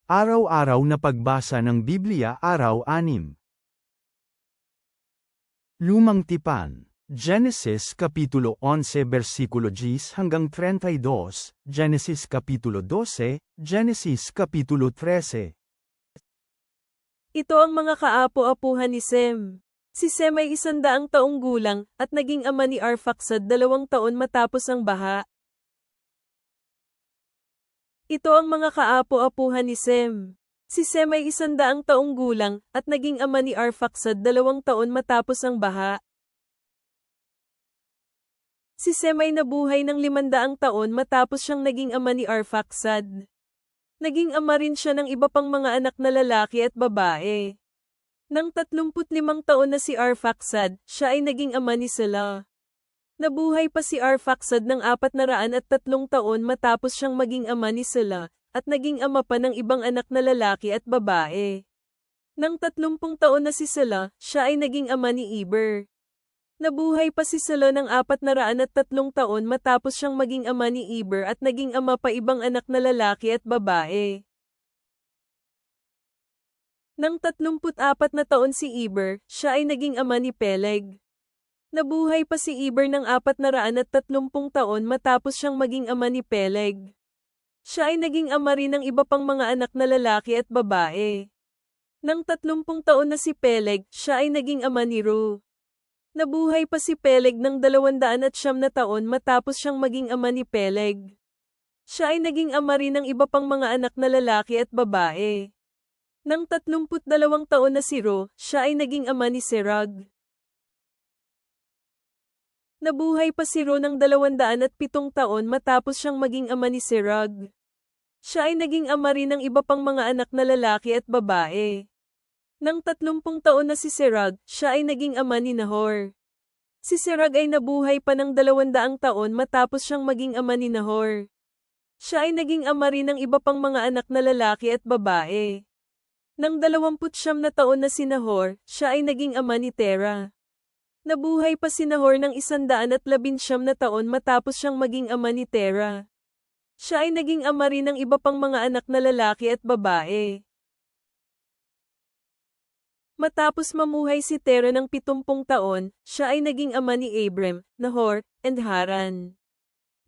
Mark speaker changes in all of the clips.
Speaker 1: Araw-araw na pagbasa ng Biblia Araw-6. Lumang Tipan, Genesis Kapitulo 11 versikulo 10 hanggang 32, Genesis Kapitulo 12, Genesis Kapitulo 13.
Speaker 2: Ito ang mga kaapo-apuhan ni Sem. Si Sem ay 100 taong gulang, at naging ama ni Arphaxad 2 taon matapos ang baha. Ito ang mga kaapo-apuhan ni Sem. Si Sem ay 100 taong gulang, at naging ama ni Arphaxad 2 taon matapos ang baha. Si Sem ay nabuhay ng 500 taon matapos siyang naging ama ni Arphaxad. Naging ama rin siya ng iba pang mga anak na lalaki at babae. Nang 35 taon na si Arphaxad, siya ay naging ama ni Sela. Nabuhay pa si Arphaxad ng 403 taon matapos siyang maging ama ni Sela, at naging ama pa ng ibang anak na lalaki at babae. Nang 30 taon na si Sela, siya ay naging ama ni Eber. Nabuhay pa si Sela ng 403 taon matapos siyang maging ama ni Eber at naging ama pa ibang anak na lalaki at babae. Nang 34 na taon si Eber, siya ay naging ama ni Peleg. Nabuhay pa si Eber ng 430 taon matapos siyang maging ama ni Peleg. Siya ay naging ama rin ng iba pang mga anak na lalaki at babae. Nang 30 taon na si Peleg, siya ay naging ama ni Ru. Nabuhay pa si Peleg ng 209 na taon matapos siyang maging ama ni Peleg. Siya ay naging ama rin ng iba pang mga anak na lalaki at babae. Nang 32 taon na si Ru, siya ay naging ama ni Serag. Nabuhay pa si Ru ng 207 taon matapos siyang maging ama ni Serag. Siya ay naging ama rin ng iba pang mga anak na lalaki at babae. Nang 30 taon na si Serag, siya ay naging ama ni Nahor. Si Serag ay nabuhay pa ng 200 taon matapos siyang maging ama ni Nahor. Siya ay naging ama rin ng iba pang mga anak na lalaki at babae. Nang 29 na taon na si Nahor, siya ay naging ama ni Tera. Nabuhay pa si Nahor ng 119 na taon matapos siyang maging ama ni Tera. Siya ay naging ama rin ng iba pang mga anak na lalaki at babae. Matapos mamuhay si Tera ng 70 taon, siya ay naging ama ni Abram, Nahor, and Haran.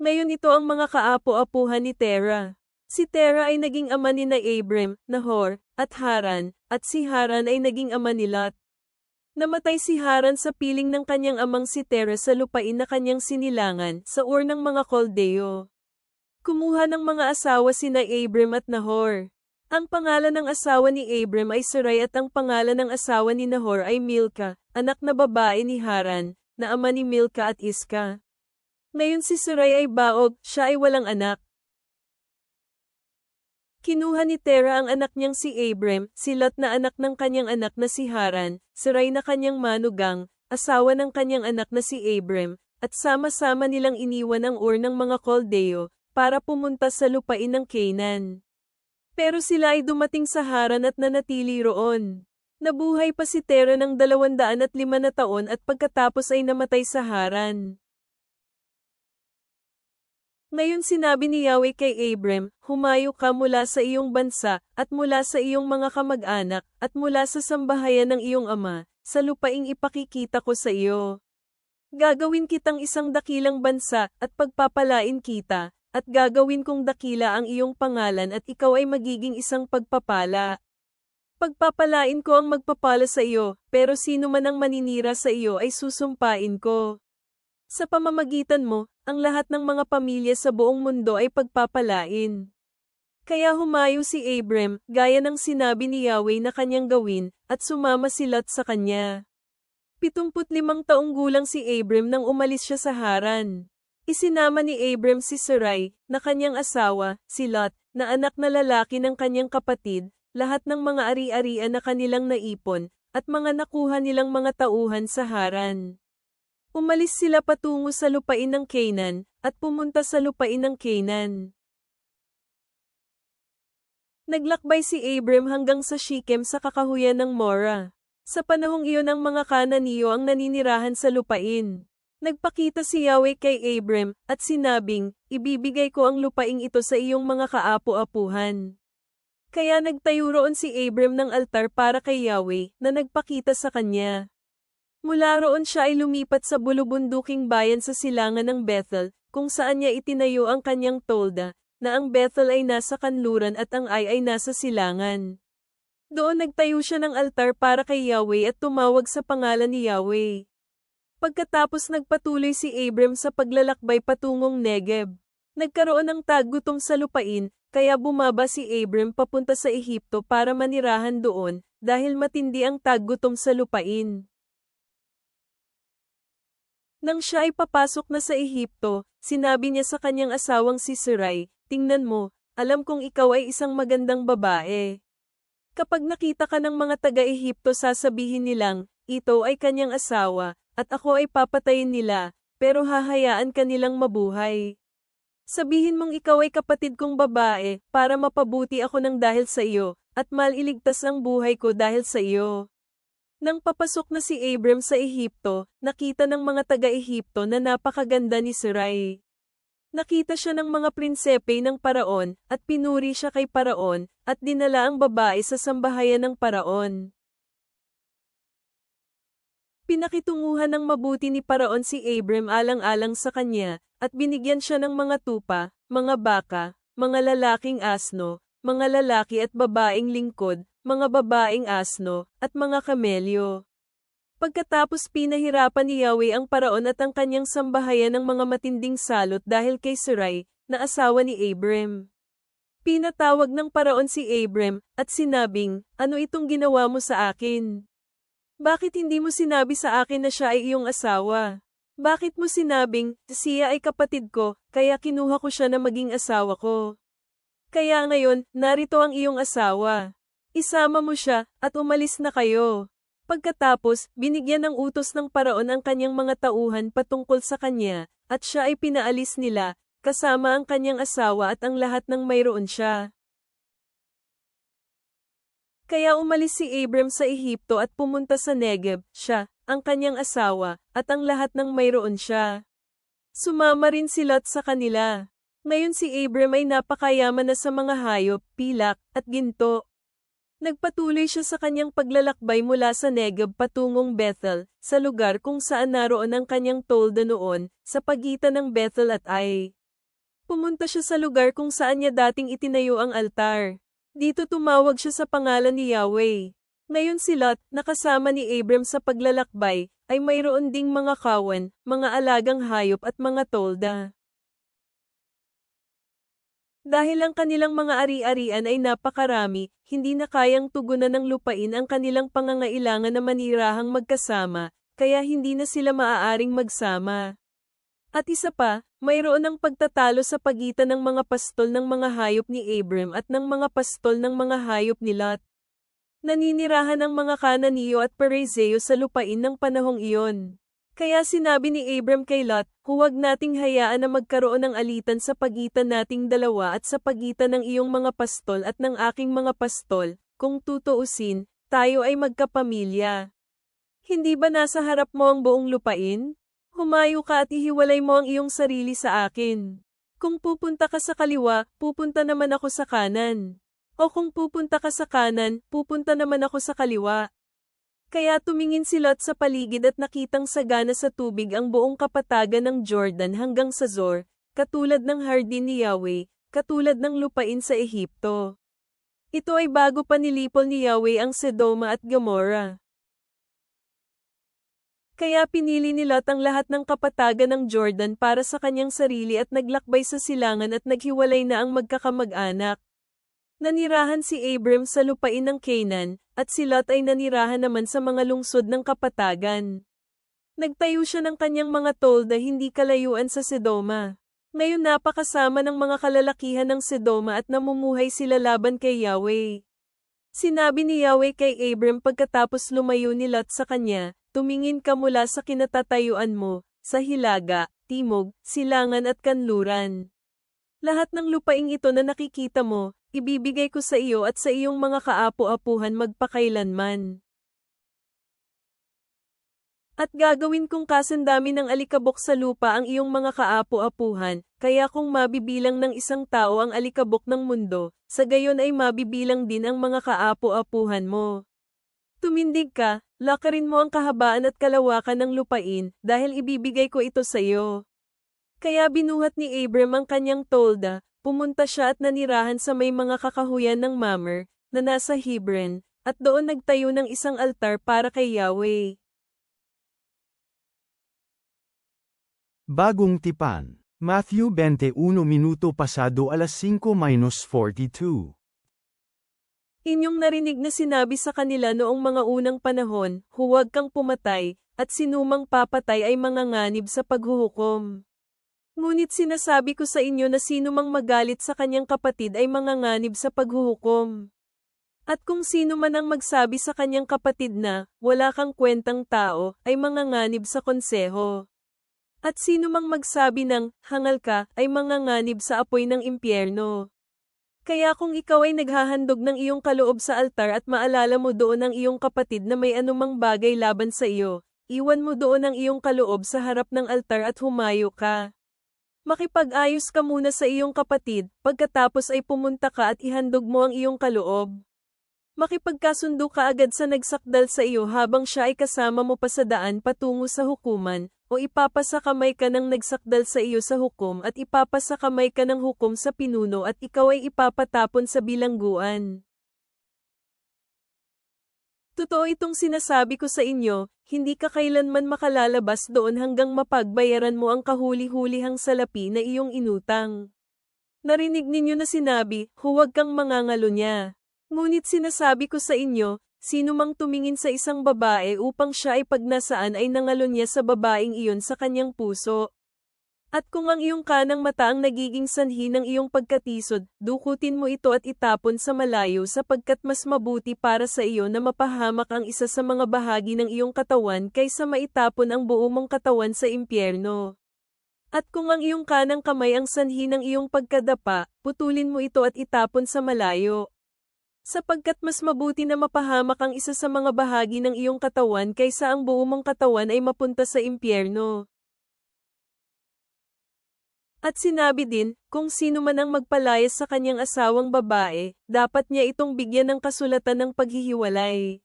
Speaker 2: Ngayon ito ang mga kaapo-apuhan ni Tera. Si Tera ay naging ama ni Abram, Nahor, at Haran, at si Haran ay naging ama ni Lot. Namatay si Haran sa piling ng kanyang amang si Tera sa lupain na kanyang sinilangan sa Ur ng mga Koldeo. Kumuha ng mga asawa sina Abram at Nahor. Ang pangalan ng asawa ni Abram ay Sarai at ang pangalan ng asawa ni Nahor ay Milka, anak na babae ni Haran, na ama ni Milka at Iska. Ngayon si Sarai ay baog, siya ay walang anak. Kinuha ni Tera ang anak niyang si Abram, si Lot na anak ng kanyang anak na si Haran, Sarai na kanyang manugang, asawa ng kanyang anak na si Abram, at sama-sama nilang iniwan ang Ur ng mga Koldeo, para pumunta sa lupain ng Canaan. Pero sila ay dumating sa Haran at nanatili roon. Nabuhay pa si Tera ng 205 na taon at pagkatapos ay namatay sa Haran. Ngayon sinabi ni Yahweh kay Abram, humayo ka mula sa iyong bansa, at mula sa iyong mga kamag-anak, at mula sa sambahayan ng iyong ama, sa lupaing ipakikita ko sa iyo. Gagawin kitang isang dakilang bansa, at pagpapalain kita, at gagawin kong dakila ang iyong pangalan at ikaw ay magiging isang pagpapala. Pagpapalain ko ang magpapala sa iyo, pero sino man ang maninira sa iyo ay susumpain ko. Sa pamamagitan mo, ang lahat ng mga pamilya sa buong mundo ay pagpapalain. Kaya humayo si Abram, gaya ng sinabi ni Yahweh na kanyang gawin, at sumama si Lot sa kanya. 75 taong gulang si Abram nang umalis siya sa Haran. Isinama ni Abram si Sarai, na kanyang asawa, si Lot, na anak na lalaki ng kanyang kapatid, lahat ng mga ari-arian na kanilang naipon, at mga nakuha nilang mga tauhan sa Haran. Umalis sila patungo sa lupain ng Canaan, at pumunta sa lupain ng Canaan. Naglakbay si Abram hanggang sa Shechem sa kakahuyan ng Mora. Sa panahong iyon ang mga Kananiyo ang naninirahan sa lupain. Nagpakita si Yahweh kay Abram, at sinabing, ibibigay ko ang lupaing ito sa iyong mga kaapo-apuhan. Kaya nagtayo roon si Abram ng altar para kay Yahweh na nagpakita sa kanya. Mula roon siya ay lumipat sa bulubunduking bayan sa silangan ng Bethel, kung saan niya itinayo ang kanyang tolda, na ang Bethel ay nasa kanluran at ang Ai ay nasa silangan. Doon nagtayo siya ng altar para kay Yahweh at tumawag sa pangalan ni Yahweh. Pagkatapos nagpatuloy si Abram sa paglalakbay patungong Negeb. Nagkaroon ng taggutom sa lupain, kaya bumaba si Abram papunta sa Ehipto para manirahan doon, dahil matindi ang taggutom sa lupain. Nang siya ay papasok na sa Ehipto, sinabi niya sa kanyang asawang si Sarai, "Tingnan mo, alam kong ikaw ay isang magandang babae. Kapag nakita ka ng mga taga-Ehipto sasabihin nilang, ito ay kanyang asawa, at ako ay papatayin nila, pero hahayaan ka nilang mabuhay. Sabihin mong ikaw ay kapatid kong babae, para mapabuti ako ng dahil sa iyo, at maliligtas ang buhay ko dahil sa iyo." Nang papasok na si Abram sa Ehipto, nakita ng mga taga-Ehipto na napakaganda ni Sarai. Nakita siya ng mga prinsepe ng Paraon, at pinuri siya kay Paraon, at dinala ang babae sa sambahayan ng Paraon. Pinakitunguhan ng mabuti ni Paraon si Abram alang-alang sa kanya, at binigyan siya ng mga tupa, mga baka, mga lalaking asno, mga lalaki at babaeng lingkod, mga babaeng asno, at mga kamelyo. Pagkatapos pinahirapan ni Yahweh ang Paraon at ang kanyang sambahayan ng mga matinding salot dahil kay Sarai, na asawa ni Abram. Pinatawag ng Paraon si Abram, at sinabing, "Ano itong ginawa mo sa akin? Bakit hindi mo sinabi sa akin na siya ay iyong asawa? Bakit mo sinabing, siya ay kapatid ko, kaya kinuha ko siya na maging asawa ko? Kaya ngayon, narito ang iyong asawa. Isama mo siya, at umalis na kayo." Pagkatapos, binigyan ng utos ng Paraon ang kanyang mga tauhan patungkol sa kanya, at siya ay pinaalis nila, kasama ang kanyang asawa at ang lahat ng mayroon siya. Kaya umalis si Abram sa Ehipto at pumunta sa Negeb, siya, ang kanyang asawa, at ang lahat ng mayroon siya. Sumama rin si Lot sa kanila. Ngayon si Abram ay napakayaman na sa mga hayop, pilak, at ginto. Nagpatuloy siya sa kanyang paglalakbay mula sa Negeb patungong Bethel, sa lugar kung saan naroon ang kanyang tolda noon, sa pagitan ng Bethel at Ai. Pumunta siya sa lugar kung saan niya dating itinayo ang altar. Dito tumawag siya sa pangalan ni Yahweh. Ngayon si Lot, nakasama ni Abram sa paglalakbay, ay mayroon ding mga kawan, mga alagang hayop at mga tolda. Dahil ang kanilang mga ari-arian ay napakarami, hindi na kayang tugunan ng lupain ang kanilang pangangailangan na manirahang magkasama, kaya hindi na sila maaaring magsama. At isa pa, mayroon ng pagtatalo sa pagitan ng mga pastol ng mga hayop ni Abram at ng mga pastol ng mga hayop ni Lot. Naninirahan ang mga Kananiyo at Perezeo sa lupain ng panahong iyon. Kaya sinabi ni Abram kay Lot, "Huwag nating hayaan na magkaroon ng alitan sa pagitan nating dalawa at sa pagitan ng iyong mga pastol at ng aking mga pastol, kung tutuusin, tayo ay magkapamilya. Hindi ba nasa harap mo ang buong lupain? Humayo ka at ihiwalay mo ang iyong sarili sa akin. Kung pupunta ka sa kaliwa, pupunta naman ako sa kanan. O kung pupunta ka sa kanan, pupunta naman ako sa kaliwa." Kaya tumingin si Lot sa paligid at nakitang sagana sa tubig ang buong kapatagan ng Jordan hanggang sa Zor, katulad ng hardin ni Yahweh, katulad ng lupain sa Ehipto. Ito ay bago pa nilipol ni Yahweh ang Sedoma at Gomorrah. Kaya pinili ni Lot ang lahat ng kapatagan ng Jordan para sa kanyang sarili at naglakbay sa silangan at naghiwalay na ang magkakamag-anak. Nanirahan si Abram sa lupain ng Canaan, at si Lot ay nanirahan naman sa mga lungsod ng kapatagan. Nagtayo siya ng kanyang mga tolda hindi kalayuan sa Sedoma. Ngayon napakasama ng mga kalalakihan ng Sedoma at namumuhay sila laban kay Yahweh. Sinabi ni Yahweh kay Abram pagkatapos lumayo ni Lot sa kanya, "Tumingin ka mula sa kinatatayuan mo, sa hilaga, timog, silangan at kanluran. Lahat ng lupaing ito na nakikita mo, ibibigay ko sa iyo at sa iyong mga kaapu-apuhan magpakailanman." At gagawin kong kasandami ng alikabok sa lupa ang iyong mga kaapu-apuhan, kaya kung mabibilang ng isang tao ang alikabok ng mundo, sa gayon ay mabibilang din ang mga kaapu-apuhan mo. Tumindig ka, lakarin mo ang kahabaan at kalawakan ng lupain, dahil ibibigay ko ito sa iyo. Kaya binuhat ni Abram ang kanyang tolda, pumunta siya at nanirahan sa may mga kakahuyan ng Mamre, na nasa Hebron, at doon nagtayo ng isang altar para kay Yahweh.
Speaker 1: Bagong Tipan. Matthew 21 minuto pasado alas 5:42.
Speaker 2: Inyong narinig na sinabi sa kanila noong mga unang panahon, huwag kang pumatay, at sinumang papatay ay manganganib sa paghuhukom. Ngunit sinasabi ko sa inyo na sinumang magalit sa kanyang kapatid ay manganganib sa paghuhukom. At kung sino man ang magsabi sa kanyang kapatid na, wala kang kwentang tao, ay manganganib sa konseho. At sino mang magsabi ng, hangal ka, ay manganganib sa apoy ng impyerno. Kaya kung ikaw ay naghahandog ng iyong kaloob sa altar at maalala mo doon ang iyong kapatid na may anumang bagay laban sa iyo, iwan mo doon ang iyong kaloob sa harap ng altar at humayo ka. Makipag-ayos ka muna sa iyong kapatid, pagkatapos ay pumunta ka at ihandog mo ang iyong kaloob. Makipagkasundo ka agad sa nagsakdal sa iyo habang siya ay kasama mo pa sa daan patungo sa hukuman, o ipapasakamay ka ng nagsakdal sa iyo sa hukom at ipapasakamay ka ng hukom sa pinuno at ikaw ay ipapatapon sa bilangguan. Totoo itong sinasabi ko sa inyo, hindi ka kailanman makalalabas doon hanggang mapagbayaran mo ang kahuli-hulihang salapi na iyong inutang. Narinig ninyo na sinabi, huwag kang mangangalo niya. Ngunit sinasabi ko sa inyo, sino mang tumingin sa isang babae upang siya ay pagnasaan ay nangalo niya sa babaeng iyon sa kanyang puso. At kung ang iyong kanang mata ang nagiging sanhi ng iyong pagkatisod, dukutin mo ito at itapon sa malayo sapagkat mas mabuti para sa iyo na mapahamak ang isa sa mga bahagi ng iyong katawan kaysa maitapon ang buo mong katawan sa impyerno. At kung ang iyong kanang kamay ang sanhi ng iyong pagkadapa, putulin mo ito at itapon sa malayo. Sapagkat mas mabuti na mapahamak ang isa sa mga bahagi ng iyong katawan kaysa ang buo mong katawan ay mapunta sa impyerno. At sinabi din, kung sino man ang magpalayas sa kanyang asawang babae, dapat niya itong bigyan ng kasulatan ng paghihiwalay.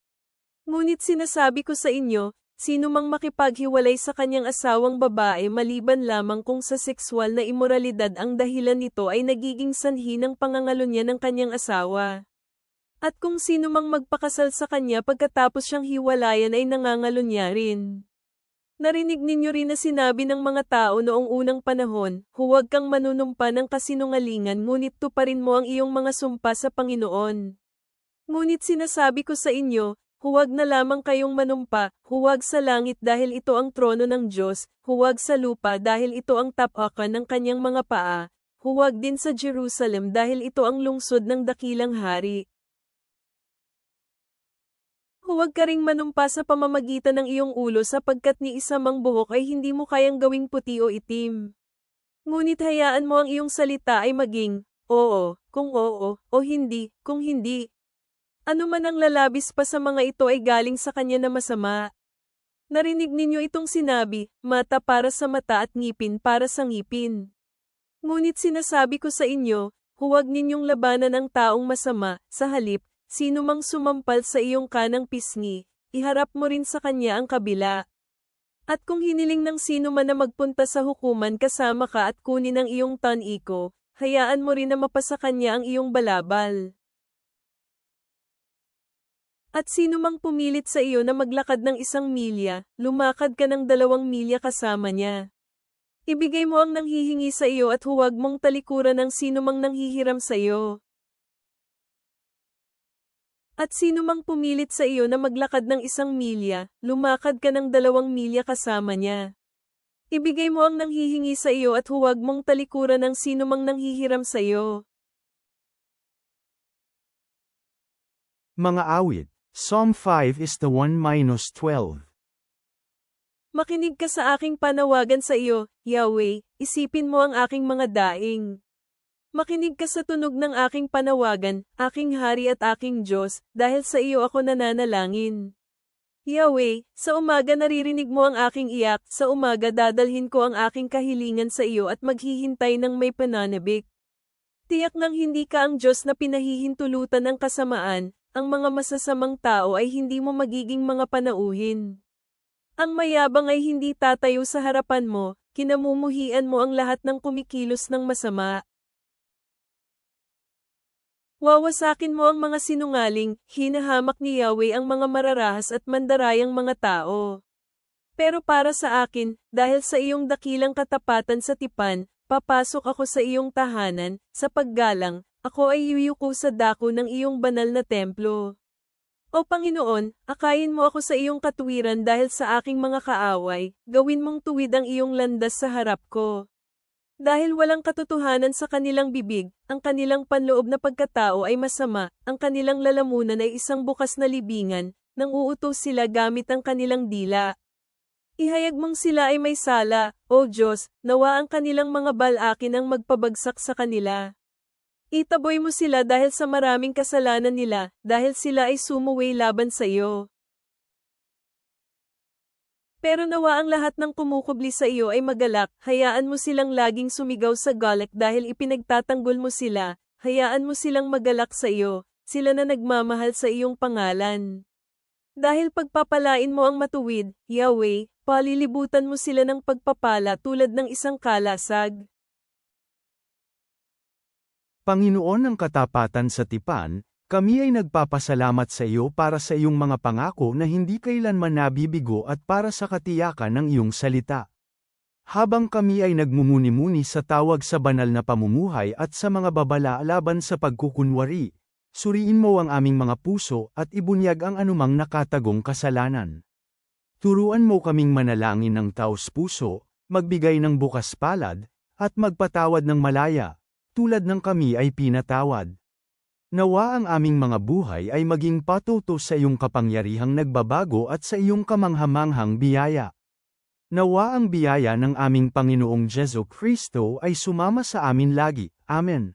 Speaker 2: Ngunit sinasabi ko sa inyo, sino mang makipaghiwalay sa kanyang asawang babae maliban lamang kung sa sexual na imoralidad ang dahilan nito ay nagiging sanhi ng pangangalo niya ng kanyang asawa. At kung sino mang magpakasal sa kanya pagkatapos siyang hiwalayan ay nangangalo niya rin. Narinig ninyo rin na sinabi ng mga tao noong unang panahon, huwag kang manunumpa ng kasinungalingan ngunit tuparin mo ang iyong mga sumpa sa Panginoon. Ngunit sinasabi ko sa inyo, huwag na lamang kayong manumpa, huwag sa langit dahil ito ang trono ng Diyos, huwag sa lupa dahil ito ang tapakan ng kanyang mga paa, huwag din sa Jerusalem dahil ito ang lungsod ng dakilang hari. Huwag ka ring manumpa sa pamamagitan ng iyong ulo sapagkat ni isa mang buhok ay hindi mo kayang gawing puti o itim. Ngunit hayaan mo ang iyong salita ay maging, oo, o hindi, kung hindi. Ano man ang lalabis pa sa mga ito ay galing sa kanya na masama. Narinig ninyo itong sinabi, mata para sa mata at ngipin para sa ngipin. Ngunit sinasabi ko sa inyo, huwag ninyong labanan ang taong masama, sa halip, sino mang sumampal sa iyong kanang pisngi, iharap mo rin sa kanya ang kabila. At kung hiniling ng sino man na magpunta sa hukuman kasama ka at kunin ang iyong tan-iko, hayaan mo rin na mapasa kanya ang iyong balabal. At sino mang pumilit sa iyo na maglakad ng 1 milya, lumakad ka ng 2 milya kasama niya. Ibigay mo ang nanghihingi sa iyo at huwag mong talikuran ang sino mang nanghihiram sa iyo. At sino mang pumilit sa iyo na maglakad ng 1 milya, lumakad ka ng 2 milya kasama niya. Ibigay mo ang nanghihingi sa iyo at huwag mong talikuran ang sino mang nanghihiram sa iyo.
Speaker 1: Mga awit. Psalm 5:1-12.
Speaker 2: Makinig ka sa aking panawagan sa iyo, Yahweh, isipin mo ang aking mga daing. Makinig ka sa tunog ng aking panawagan, aking hari at aking Diyos, dahil sa iyo ako nananalangin. Yahweh, sa umaga naririnig mo ang aking iyak, sa umaga dadalhin ko ang aking kahilingan sa iyo at maghihintay ng may pananabik. Tiyak ngang hindi ka ang Diyos na pinahihintulutan ng kasamaan, ang mga masasamang tao ay hindi mo magiging mga panauhin. Ang mayabang ay hindi tatayo sa harapan mo, kinamumuhian mo ang lahat ng kumikilos ng masama. Wawasakin mo ang mga sinungaling, hinahamak ni Yahweh ang mga mararahas at mandarayang mga tao. Pero para sa akin, dahil sa iyong dakilang katapatan sa tipan, papasok ako sa iyong tahanan, sa paggalang, ako ay yuyuko sa dako ng iyong banal na templo. O Panginoon, akayin mo ako sa iyong katuwiran dahil sa aking mga kaaway, gawin mong tuwid ang iyong landas sa harap ko. Dahil walang katotohanan sa kanilang bibig, ang kanilang panloob na pagkatao ay masama, ang kanilang lalamunan ay isang bukas na libingan, nang uutos sila gamit ang kanilang dila. Ihayag mong sila ay may sala, O Diyos, nawa ang kanilang mga balakin ang magpabagsak sa kanila. Itaboy mo sila dahil sa maraming kasalanan nila, dahil sila ay sumuway laban sa iyo. Pero nawa ang lahat ng kumukubli sa iyo ay magalak, hayaan mo silang laging sumigaw sa galit dahil ipinagtatanggol mo sila, hayaan mo silang magalak sa iyo, sila na nagmamahal sa iyong pangalan. Dahil pagpapalain mo ang matuwid, Yahweh, palilibutan mo sila ng pagpapala tulad ng isang kalasag.
Speaker 1: Panginoon ng katapatan sa tipan, kami ay nagpapasalamat sa iyo para sa iyong mga pangako na hindi kailanman nabibigo at para sa katiyakan ng iyong salita. Habang kami ay nagmumuni-muni sa tawag sa banal na pamumuhay at sa mga babala laban sa pagkukunwari, suriin mo ang aming mga puso at ibunyag ang anumang nakatagong kasalanan. Turuan mo kaming manalangin ng taos-puso, magbigay ng bukas palad, at magpatawad ng malaya, tulad ng kami ay pinatawad. Nawa ang aming mga buhay ay maging patuto sa iyong kapangyarihang nagbabago at sa iyong kamanghamanghang biyaya. Nawa ang biyaya ng aming Panginoong Jesu Kristo ay sumama sa amin lagi. Amen.